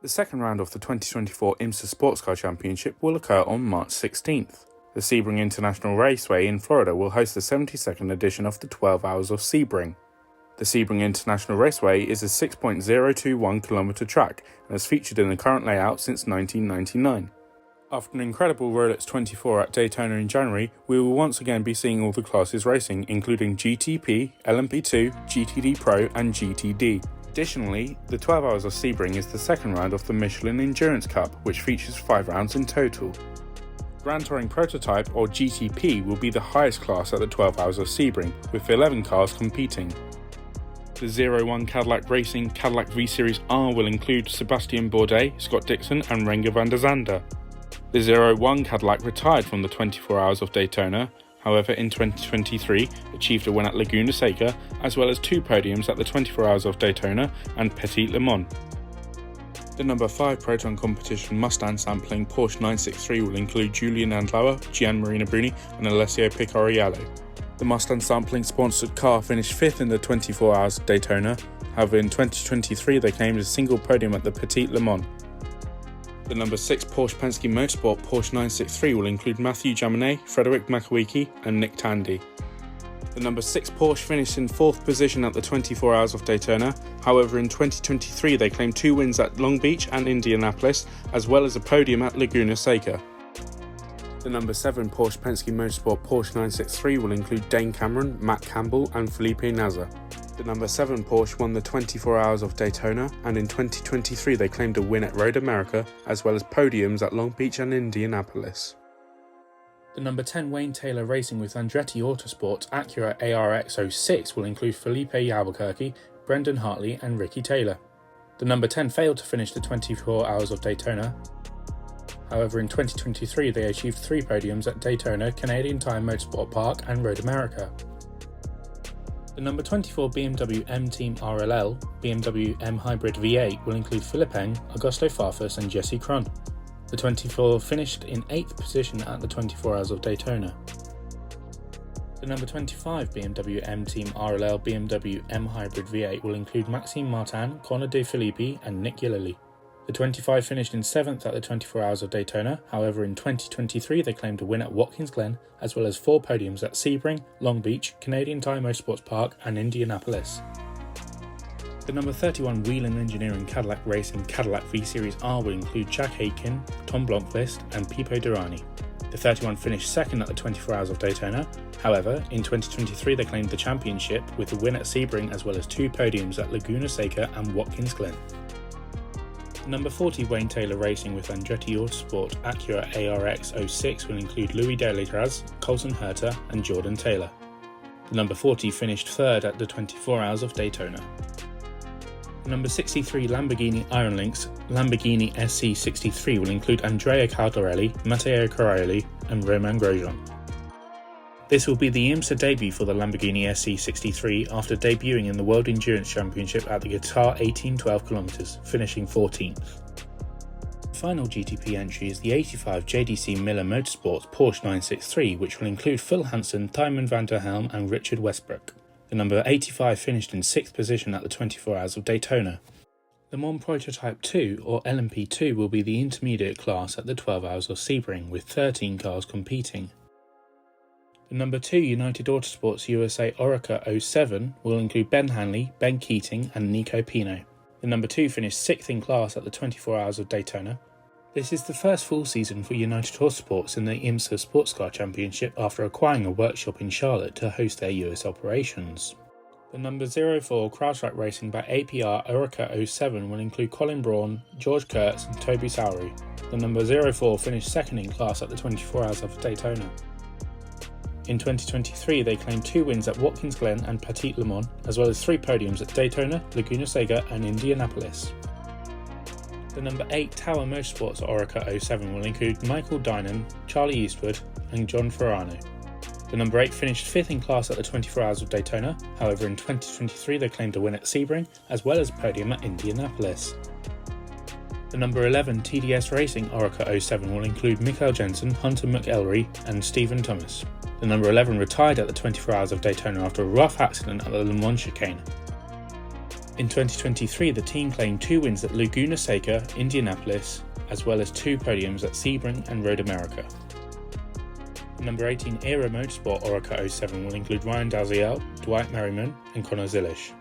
The second round of the 2024 IMSA SportsCar Championship will occur on March 16th. The Sebring International Raceway in Florida will host the 72nd edition of the 12 Hours of Sebring. The Sebring International Raceway is a 6.021 kilometre track and has featured in the current layout since 1999. After an incredible Rolex 24 at Daytona in January, we will once again be seeing all the classes racing, including GTP, LMP2, GTD Pro and GTD. Additionally, the 12 Hours of Sebring is the second round of the Michelin Endurance Cup, which features 5 rounds in total. Grand Touring Prototype, or GTP, will be the highest class at the 12 Hours of Sebring, with 11 cars competing. The 01 Cadillac Racing Cadillac V-Series R will include Sebastian Bourdais, Scott Dixon and Renger van der Zande. The 01 Cadillac retired from the 24 Hours of Daytona, however in 2023 achieved a win at Laguna Seca, as well as 2 podiums at the 24 Hours of Daytona and Petit Le Mans. The number 5 Proton Competition Mustang sampling Porsche 963 will include Julian Andlauer, Gian Marino Bruni and Alessio Picariello. The Mustang sampling sponsored car finished 5th in the 24 Hours of Daytona, however in 2023 they claimed a single podium at the Petit Le Mans. The number 6 Porsche Penske Motorsport Porsche 963 will include Matthew Jaminet, Frederick Makawiki and Nick Tandy. The number 6 Porsche finished in 4th position at the 24 Hours of Daytona, however in 2023 they claimed 2 wins at Long Beach and Indianapolis, as well as a podium at Laguna Seca. The number 7 Porsche Penske Motorsport Porsche 963 will include Dane Cameron, Matt Campbell and Felipe Nasr. The number 7 Porsche won the 24 Hours of Daytona, and in 2023 they claimed a win at Road America, as well as podiums at Long Beach and Indianapolis. The number 10 Wayne Taylor Racing with Andretti Autosport's Acura ARX06 will include Felipe Albuquerque, Brendan Hartley and Ricky Taylor. The number 10 failed to finish the 24 Hours of Daytona. However, in 2023 they achieved 3 podiums at Daytona, Canadian Tire Motorsport Park and Road America. The number 24 BMW M Team RLL, BMW M Hybrid V8 will include Philipp Eng, Augusto Farfus and Jesse Krohn. The 24 finished in 8th position at the 24 Hours of Daytona. The number 25 BMW M Team RLL BMW M Hybrid V8 will include Maxime Martin, Conor De Filippi and Nick Gillily. The 25 finished in 7th at the 24 Hours of Daytona, however in 2023 they claimed a win at Watkins Glen, as well as 4 podiums at Sebring, Long Beach, Canadian Tire Motorsports Park and Indianapolis. The number 31 Whelen Engineering Cadillac Racing Cadillac V-Series R will include Jack Aitken, Tom Blomqvist and Pipo Derani. The 31 finished 2nd at the 24 Hours of Daytona, however in 2023 they claimed the championship with a win at Sebring as well as 2 podiums at Laguna Seca and Watkins Glen. Number 40 Wayne Taylor Racing with Andretti Autosport Acura ARX06 will include Louis Deletraz, Colton Herta and Jordan Taylor. The number 40 finished 3rd at the 24 Hours of Daytona. The number 63 Lamborghini Iron Lynx Lamborghini SC63 will include Andrea Caldarelli, Matteo Corelli and Romain Grosjean. This will be the IMSA debut for the Lamborghini SC63 after debuting in the World Endurance Championship at the Qatar 1812 km, finishing 14th. The final GTP entry is the 85 JDC Miller Motorsports Porsche 963, which will include Phil Hansen, Thymen van der Helm and Richard Westbrook. The number 85 finished in 6th position at the 24 Hours of Daytona. The Le Mans Prototype 2, or LMP2, will be the intermediate class at the 12 Hours of Sebring, with 13 cars competing. The number 2 United Autosports USA Oreca 07 will include Ben Hanley, Ben Keating and Nico Pino. The number 2 finished 6th in class at the 24 Hours of Daytona. This is the first full season for United Autosports in the IMSA SportsCar Championship after acquiring a workshop in Charlotte to host their US operations. The number 04 Crowdstrike Racing by APR Oreca 07 will include Colin Braun, George Kurtz and Toby Sowery. The number 04 finished 2nd in class at the 24 Hours of Daytona. In 2023 they claimed 2 wins at Watkins Glen and Petit Le Mans, as well as 3 podiums at Daytona, Laguna Seca and Indianapolis. The number 8 Tower Motorsports Oreca 07 will include Michael Dinan, Charlie Eastwood and John Ferrano. The number 8 finished 5th in class at the 24 Hours of Daytona, however in 2023 they claimed a win at Sebring, as well as a podium at Indianapolis. The number 11 TDS Racing Oreca 07 will include Mikael Jensen, Hunter McElry and Stephen Thomas. The number 11 retired at the 24 Hours of Daytona after a rough accident at the Le Mans chicane. In 2023, the team claimed 2 wins at Laguna Seca, Indianapolis, as well as 2 podiums at Sebring and Road America. The number 18 Aero Motorsport Oreca 07 will include Ryan Dalziel, Dwight Merriman and Connor Zilish.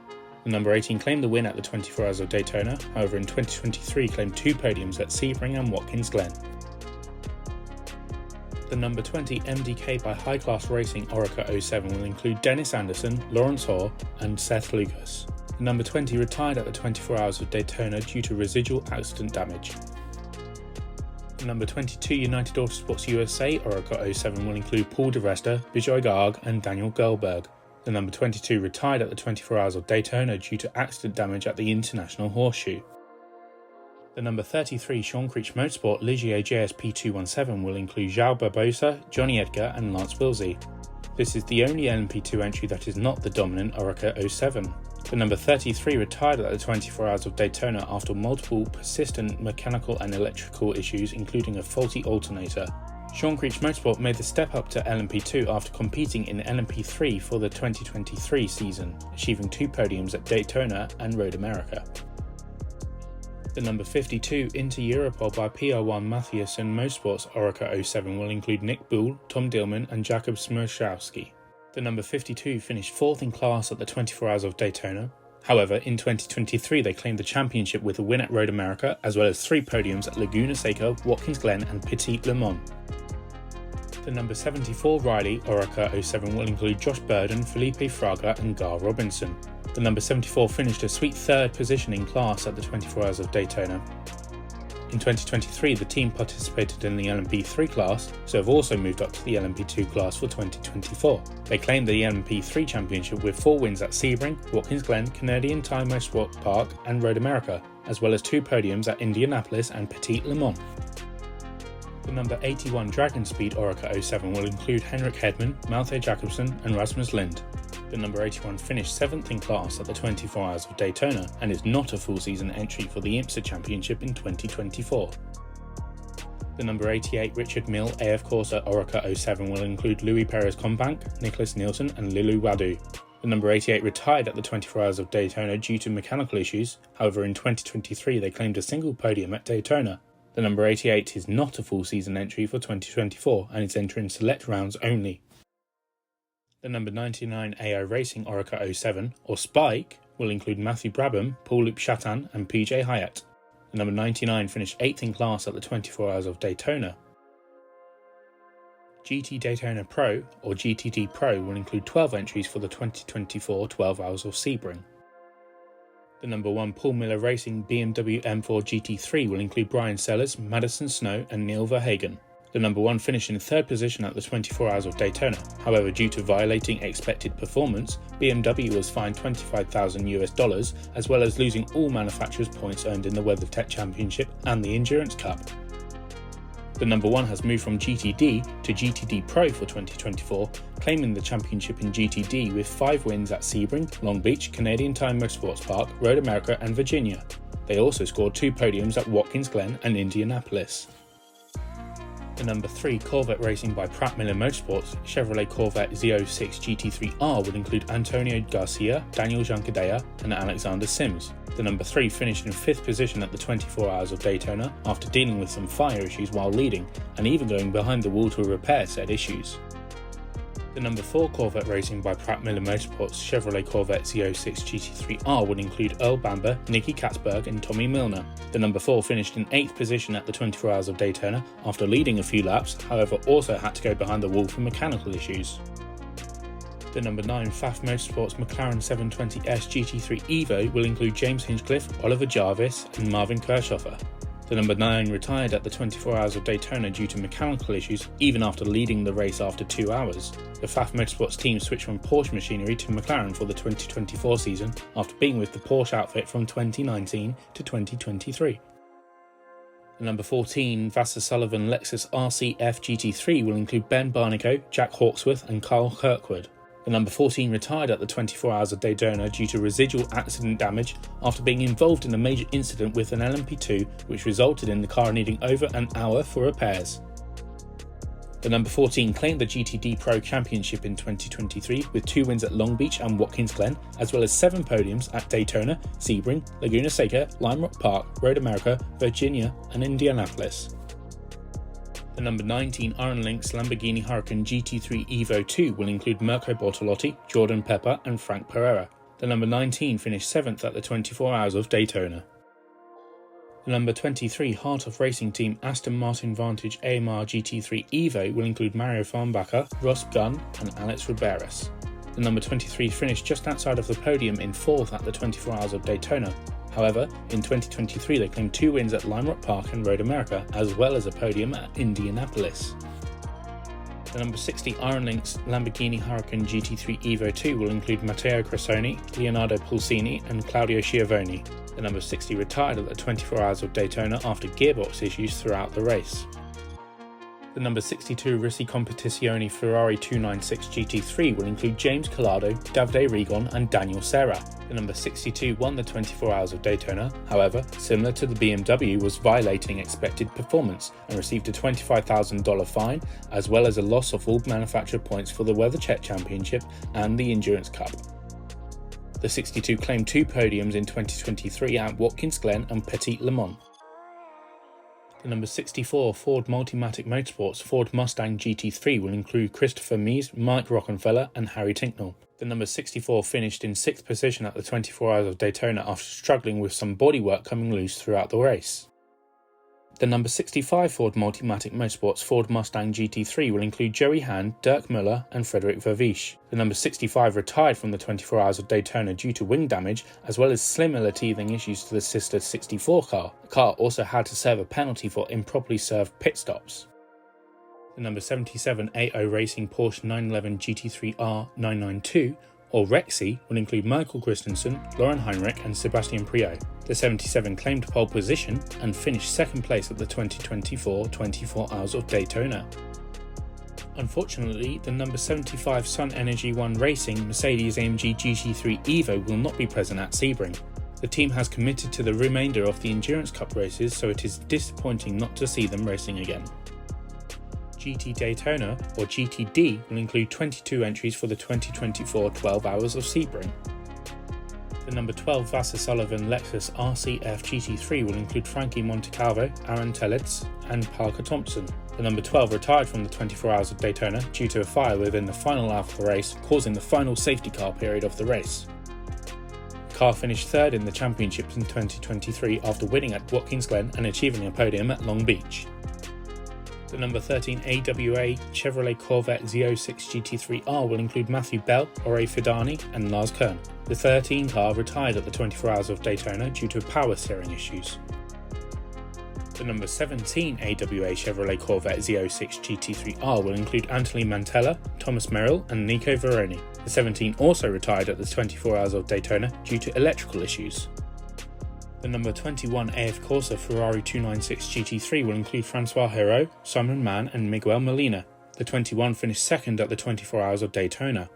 The number 18 claimed the win at the 24 Hours of Daytona, however in 2023 claimed 2 podiums at Sebring and Watkins Glen. The number 20 MDK by High Class Racing Oreca 07 will include Dennis Anderson, Lawrence Hoare and Seth Lucas. The number 20 retired at the 24 Hours of Daytona due to residual accident damage. The number 22 United Autosports USA Oreca 07 will include Paul DeResta, Bijoy Garg and Daniel Goldberg. The number 22 retired at the 24 Hours of Daytona due to accident damage at the International Horseshoe. The number 33 Sean Creech Motorsport Ligier JSP 217 will include João Barbosa, Johnny Edgar and Lance Wilsey. This is the only LMP2 entry that is not the dominant Oreca 07. The number 33 retired at the 24 Hours of Daytona after multiple persistent mechanical and electrical issues, including a faulty alternator. Sean Creech Motorsport made the step up to LMP2 after competing in LMP3 for the 2023 season, achieving 2 podiums at Daytona and Road America. The number 52 Inter Europol by PR1 Mathiasson Motorsports Oreca 07 will include Nick Bull, Tom Dillman and Jakub Smirszowski. The number 52 finished 4th in class at the 24 Hours of Daytona. However, in 2023 they claimed the championship with a win at Road America as well as 3 podiums at Laguna Seca, Watkins Glen and Petit Le Mans. The number 74 Riley Oreca 07 will include Josh Burden, Felipe Fraga and Gar Robinson. The number 74 finished a sweet 3rd position in class at the 24 Hours of Daytona. In 2023 the team participated in the LMP3 class, so have also moved up to the LMP2 class for 2024. They claimed the LMP3 championship with 4 wins at Sebring, Watkins Glen, Canadian Tire Motorsport Park and Road America, as well as 2 podiums at Indianapolis and Petit Le Mans. The number 81 Dragon Speed Oreca 07 will include Henrik Hedman, Malte Jakobsen and Rasmus Lind. The number 81 finished 7th in class at the 24 Hours of Daytona and is not a full season entry for the IMSA Championship in 2024. The number 88 Richard Mill AF Corsa Oreca 07 will include Louis Perez-Combank, Nicholas Nielsen and Lilu Wadu. The number 88 retired at the 24 Hours of Daytona due to mechanical issues, however in 2023 they claimed a single podium at Daytona. The number 88 is not a full season entry for 2024 and is entering select rounds only. The number 99 AI Racing Oreca 07, or Spike, will include Matthew Brabham, Paul-Loup Chatin and PJ Hyatt. The number 99 finished 8th in class at the 24 Hours of Daytona. GT Daytona Pro, or GTD Pro, will include 12 entries for the 2024 12 Hours of Sebring. The number 1 Paul Miller Racing BMW M4 GT3 will include Brian Sellers, Madison Snow and Neil Verhagen. The number 1 finished in 3rd position at the 24 Hours of Daytona. However, due to violating expected performance, BMW was fined $25,000 as well as losing all manufacturers' points earned in the WeatherTech Championship and the Endurance Cup. The number 1 has moved from GTD to GTD Pro for 2024, claiming the championship in GTD with 5 wins at Sebring, Long Beach, Canadian Tire Motorsports Park, Road America and Virginia. They also scored 2 podiums at Watkins Glen and Indianapolis. The number 3 Corvette Racing by Pratt Miller Motorsports Chevrolet Corvette Z06 GT3R would include Antonio Garcia, Daniel Juncadella and Alexander Sims. The number 3 finished in 5th position at the 24 Hours of Daytona after dealing with some fire issues while leading and even going behind the wall to repair said issues. The number 4 Corvette Racing by Pratt Miller Motorsports Chevrolet Corvette Z06 GT3R would include Earl Bamber, Nicky Katzberg and Tommy Milner. The number 4 finished in 8th position at the 24 Hours of Daytona after leading a few laps, however also had to go behind the wall for mechanical issues. The number 9 Pfaff Motorsports McLaren 720S GT3 Evo will include James Hinchcliffe, Oliver Jarvis and Marvin Kirchhoffer. The number 9 retired at the 24 Hours of Daytona due to mechanical issues even after leading the race after 2 hours. The Pfaff Motorsports team switched from Porsche machinery to McLaren for the 2024 season after being with the Porsche outfit from 2019 to 2023. The number 14 Vassar Sullivan Lexus RCF GT3 will include Ben Barnico, Jack Hawksworth and Carl Kirkwood. The number 14 retired at the 24 Hours of Daytona due to residual accident damage after being involved in a major incident with an LMP2 which resulted in the car needing over an hour for repairs. The number 14 claimed the GTD Pro Championship in 2023 with 2 wins at Long Beach and Watkins Glen, as well as 7 podiums at Daytona, Sebring, Laguna Seca, Lime Rock Park, Road America, Virginia and Indianapolis. The number 19 Iron Lynx Lamborghini Huracan GT3 Evo 2 will include Mirko Bortolotti, Jordan Pepper and Frank Pereira. The number 19 finished 7th at the 24 Hours of Daytona. The number 23 Heart of Racing Team Aston Martin Vantage AMR GT3 Evo will include Mario Farnbacher, Ross Gunn and Alex Riberas. The number 23 finished just outside of the podium in 4th at the 24 Hours of Daytona. However, in 2023 they claimed 2 wins at Lime Rock Park and Road America, as well as a podium at Indianapolis. The number 60 Iron Lynx Lamborghini Huracan GT3 Evo 2 will include Matteo Cressoni, Leonardo Pulsini and Claudio Schiavone. The number 60 retired at the 24 Hours of Daytona after gearbox issues throughout the race. The number 62 Ricci Competizione Ferrari 296 GT3 will include James Collado, Davide Rigon and Daniel Serra. The number 62 won the 24 Hours of Daytona, however, similar to the BMW, was violating expected performance and received a $25,000 fine, as well as a loss of all manufacturer points for the WeatherCheck Championship and the Endurance Cup. The 62 claimed 2 podiums in 2023 at Watkins Glen and Petit Le Mans. The number 64 Ford Multimatic Motorsports Ford Mustang GT3 will include Christopher Mies, Mike Rockenfeller and Harry Tinknell. The number 64 finished in 6th position at the 24 Hours of Daytona after struggling with some bodywork coming loose throughout the race. The number 65 Ford Multimatic Motorsports Ford Mustang GT3 will include Joey Hand, Dirk Muller and Frederick Verviche. The number 65 retired from the 24 Hours of Daytona due to wing damage, as well as similar teething issues to the sister 64 car. The car also had to serve a penalty for improperly served pit stops. The number 77 AO Racing Porsche 911 GT3R 992 or Rexy will include Michael Christensen, Lauren Heinrich and Sebastian Priaulx. The 77 claimed pole position and finished 2nd place at the 2024 24 Hours of Daytona. Unfortunately, the number 75 Sun Energy One Racing Mercedes-AMG GT3 Evo will not be present at Sebring. The team has committed to the remainder of the Endurance Cup races, so it is disappointing not to see them racing again. GT Daytona, or GTD, will include 22 entries for the 2024 12 Hours of Sebring. The number 12 Vasser Sullivan Lexus RCF GT3 will include Frankie Montecalvo, Aaron Tellitz and Parker Thompson. The number 12 retired from the 24 Hours of Daytona due to a fire within the final lap of the race, causing the final safety car period of the race. The car finished 3rd in the championship in 2023 after winning at Watkins Glen and achieving a podium at Long Beach. The number 13 AWA Chevrolet Corvette Z06 GT3R will include Matthew Bell, Ore Fidani and Lars Kern. The 13 car retired at the 24 Hours of Daytona due to power steering issues. The number 17 AWA Chevrolet Corvette Z06 GT3R will include Anthony Mantella, Thomas Merrill and Nico Veroni. The 17 also retired at the 24 Hours of Daytona due to electrical issues. The number 21 AF Corsa Ferrari 296 GT3 will include Francois Hérault, Simon Mann and Miguel Molina. The 21 finished 2nd at the 24 Hours of Daytona.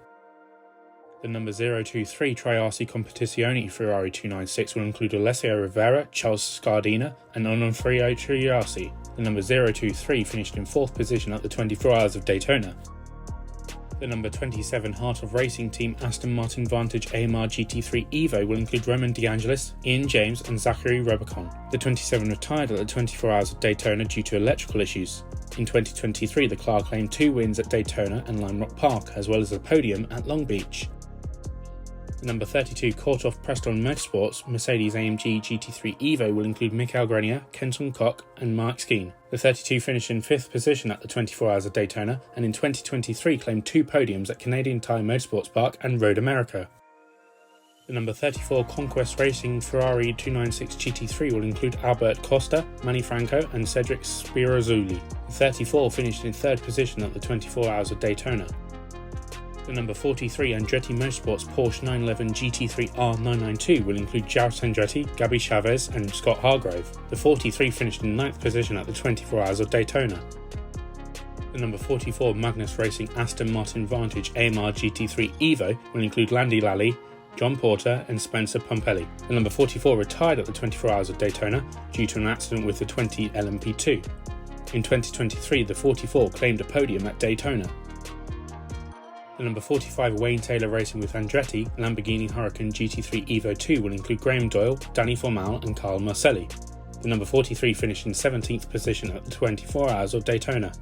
The number 023 Triarci Competizione Ferrari 296 will include Alessio Rivera, Charles Scardina and Onofrio Triarci. The number 023 finished in 4th position at the 24 Hours of Daytona. The number 27 Heart of Racing Team Aston Martin Vantage AMR GT3 Evo will include Roman DeAngelis, Ian James and Zachary Rubicon. The 27 retired at the 24 Hours of Daytona due to electrical issues. In 2023 the car claimed 2 wins at Daytona and Lime Rock Park, as well as a podium at Long Beach. The number 32 Korthoff Preston Motorsports Mercedes-AMG GT3 Evo will include Mikael Grenier, Kenton Koch and Mark Skeen. The 32 finished in 5th position at the 24 Hours of Daytona and in 2023 claimed 2 podiums at Canadian Tire Motorsports Park and Road America. The number 34 Conquest Racing Ferrari 296 GT3 will include Albert Costa, Manny Franco and Cedric Spirazzulli. The 34 finished in 3rd position at the 24 Hours of Daytona. The number 43 Andretti Motorsports Porsche 911 GT3R 992 will include Jaros Andretti, Gabby Chavez and Scott Hargrove. The 43 finished in 9th position at the 24 Hours of Daytona. The number 44 Magnus Racing Aston Martin Vantage AMR GT3 Evo will include Landy Lally, John Porter and Spencer Pumpelly. The number 44 retired at the 24 Hours of Daytona due to an accident with the 20 LMP2. In 2023, the 44 claimed a podium at Daytona. The number 45 Wayne Taylor Racing with Andretti Lamborghini Huracan GT3 Evo 2 will include Graham Doyle, Danny Formal and Carl Marcelli. The number 43 finished in 17th position at the 24 Hours of Daytona.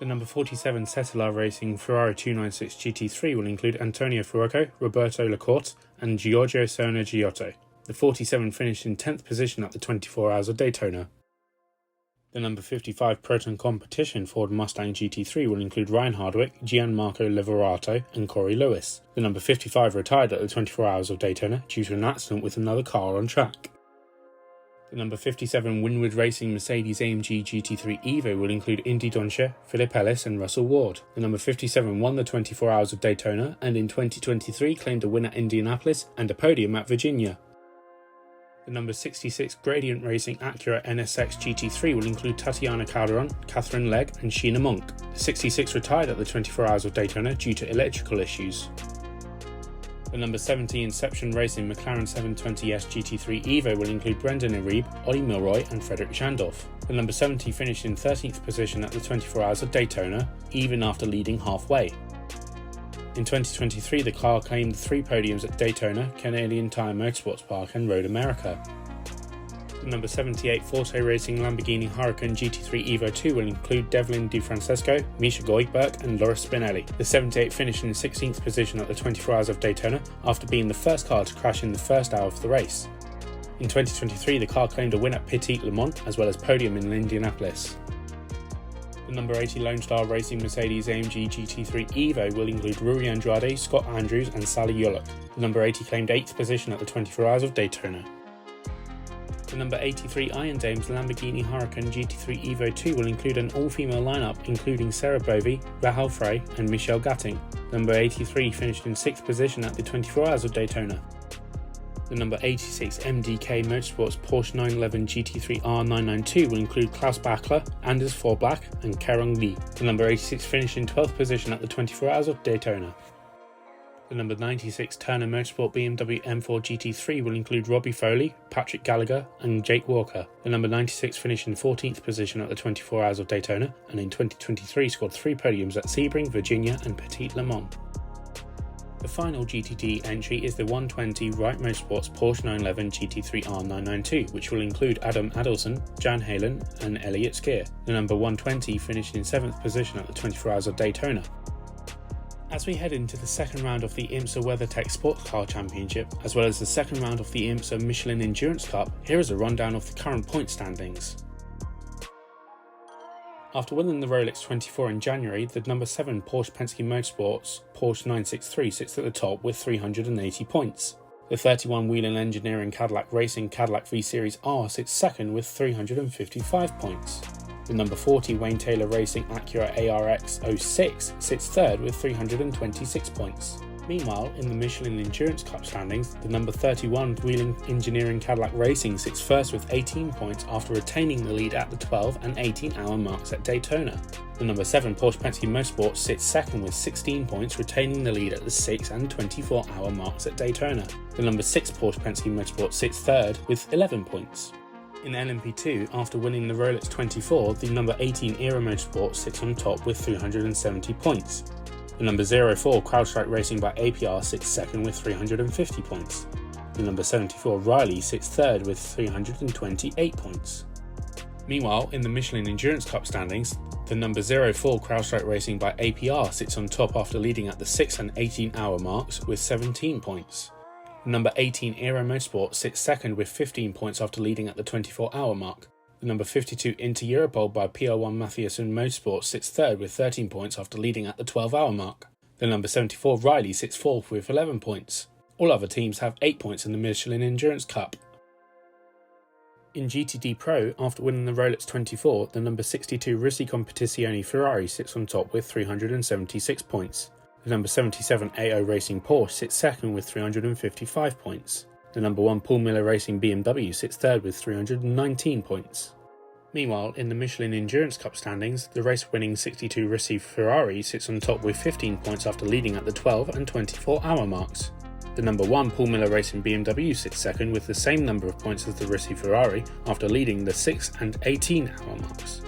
The number 47 Cetilar Racing Ferrari 296 GT3 will include Antonio Fuoco, Roberto Lacorte and Giorgio Giotto. The 47 finished in 10th position at the 24 Hours of Daytona. The number 55 Proton Competition Ford Mustang GT3 will include Ryan Hardwick, Gianmarco Lavorato and Corey Lewis. The number 55 retired at the 24 Hours of Daytona due to an accident with another car on track. The number 57 Winward Racing Mercedes-AMG GT3 Evo will include Indy Doncia, Philip Ellis and Russell Ward. The number 57 won the 24 Hours of Daytona and in 2023 claimed a win at Indianapolis and a podium at Virginia. The number 66 Gradient Racing Acura NSX GT3 will include Tatiana Calderon, Catherine Legg and Sheena Monk. The 66 retired at the 24 Hours of Daytona due to electrical issues. The number 70 Inception Racing McLaren 720S GT3 Evo will include Brendan Aribe, Ollie Milroy and Frederick Schandorf. The number 70 finished in 13th position at the 24 Hours of Daytona, even after leading halfway. In 2023, the car claimed 3 podiums at Daytona, Canadian Tire Motorsports Park and Road America. The number 78 Forte Racing Lamborghini Huracan GT3 Evo 2 will include Devlin DeFrancesco, Misha Goldberg and Laura Spinelli. The 78 finished in 16th position at the 24 Hours of Daytona after being the first car to crash in the first hour of the race. In 2023, the car claimed a win at Petit Le Mans as well as podium in Indianapolis. The number 80 Lone Star Racing Mercedes-AMG GT3 Evo will include Rory Andrade, Scott Andrews and Sally Yullock. The number 80 claimed 8th position at the 24 Hours of Daytona. The number 83 Iron Dames Lamborghini Huracan GT3 Evo 2 will include an all-female lineup including Sarah Bovey, Rahal Frey and Michelle Gatting. Number 83 finished in 6th position at the 24 Hours of Daytona. The number 86 MDK Motorsports Porsche 911 GT3 R992 will include Klaus Bachler, Anders Forblack and Kerong Lee. The number 86 finished in 12th position at the 24 Hours of Daytona. The number 96 Turner Motorsport BMW M4 GT3 will include Robbie Foley, Patrick Gallagher and Jake Walker. The number 96 finished in 14th position at the 24 Hours of Daytona and in 2023 scored 3 podiums at Sebring, Virginia and Petit Le Mans. The final GTD entry is the 120 Wright Motorsports Porsche 911 GT3 R992, which will include Adam Adelson, Jan Halen and Elliot Skier. The number 120 finished in 7th position at the 24 Hours of Daytona. As we head into the second round of the IMSA WeatherTech SportsCar Championship, as well as the second round of the IMSA Michelin Endurance Cup, here is a rundown of the current point standings. After winning the Rolex 24 in January, the number 7 Porsche Penske Motorsports Porsche 963 sits at the top with 380 points. The 31 Whelen Engineering Cadillac Racing Cadillac V-Series R sits second with 355 points. The number 40 Wayne Taylor Racing Acura ARX 06 sits third with 326 points. Meanwhile, in the Michelin Endurance Cup standings, the number 31 Whelen Engineering Cadillac Racing sits first with 18 points after retaining the lead at the 12 and 18-hour marks at Daytona. The number 7 Porsche Penske Motorsport sits second with 16 points, retaining the lead at the 6 and 24-hour marks at Daytona. The number 6 Porsche Penske Motorsport sits third with 11 points. In LMP2, after winning the Rolex 24, the number 18 Era Motorsport sits on top with 370 points. The number 04 CrowdStrike Racing by APR sits second with 350 points. The number 74 Riley sits third with 328 points. Meanwhile, in the Michelin Endurance Cup standings, the number 04 CrowdStrike Racing by APR sits on top after leading at the 6 and 18-hour marks with 17 points. The number 18 Aero Motorsport sits second with 15 points after leading at the 24-hour mark. The number 52 Inter Europol by PR1 Mathiasen Motorsport sits third with 13 points after leading at the 12-hour mark. The number 74 Riley sits fourth with 11 points. All other teams have 8 points in the Michelin Endurance Cup. In GTD Pro, after winning the Rolex 24, the number 62 Ricci Competizione Ferrari sits on top with 376 points. The number 77 AO Racing Porsche sits second with 355 points. The number 1 Paul Miller Racing BMW sits third with 319 points. Meanwhile, in the Michelin Endurance Cup standings, the race-winning 62 Ricci Ferrari sits on top with 15 points after leading at the 12 and 24-hour marks. The number 1 Paul Miller Racing BMW sits second with the same number of points as the Ricci Ferrari after leading the 6 and 18-hour marks.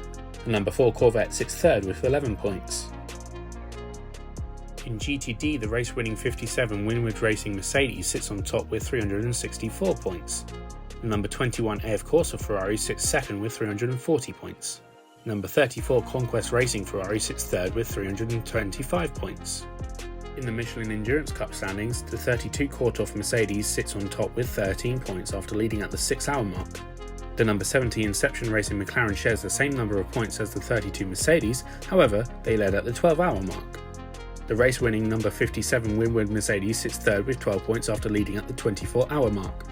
The number 4 Corvette sits third with 11 points. In GTD, the race-winning 57 Winward Racing Mercedes sits on top with 364 points. The number 21 AF Corsa Ferrari sits second with 340 points. Number 34 Conquest Racing Ferrari sits third with 325 points. In the Michelin Endurance Cup standings, the 32 Korthoff Mercedes sits on top with 13 points after leading at the 6-hour mark. The number 70 Inception Racing McLaren shares the same number of points as the 32 Mercedes, however, they led at the 12-hour mark. The race-winning number 57 Winward Mercedes sits third with 12 points after leading at the 24-hour mark.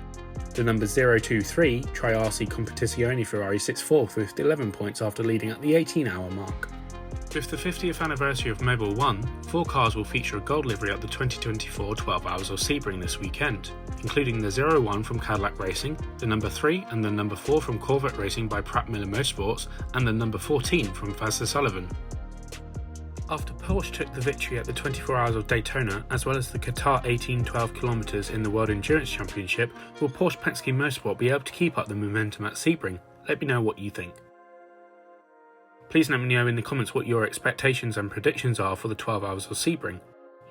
The number 023 Tri-RC Competizione Ferrari sits fourth with 11 points after leading at the 18-hour mark. With the 50th anniversary of Mobil 1, 4 cars will feature a gold livery at the 2024 12 Hours of Sebring this weekend, including the 01 from Cadillac Racing, the number 3 and the number 4 from Corvette Racing by Pratt Miller Motorsports, and the number 14 from Fazza Sullivan. After Porsche took the victory at the 24 Hours of Daytona, as well as the Qatar 18-12 km in the World Endurance Championship, will Porsche Penske Motorsport be able to keep up the momentum at Sebring? Let me know what you think. Please let me know in the comments what your expectations and predictions are for the 12 Hours of Sebring.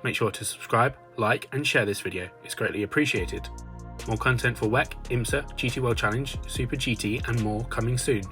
Make sure to subscribe, like and share this video, it's greatly appreciated. More content for WEC, IMSA, GT World Challenge, Super GT and more coming soon.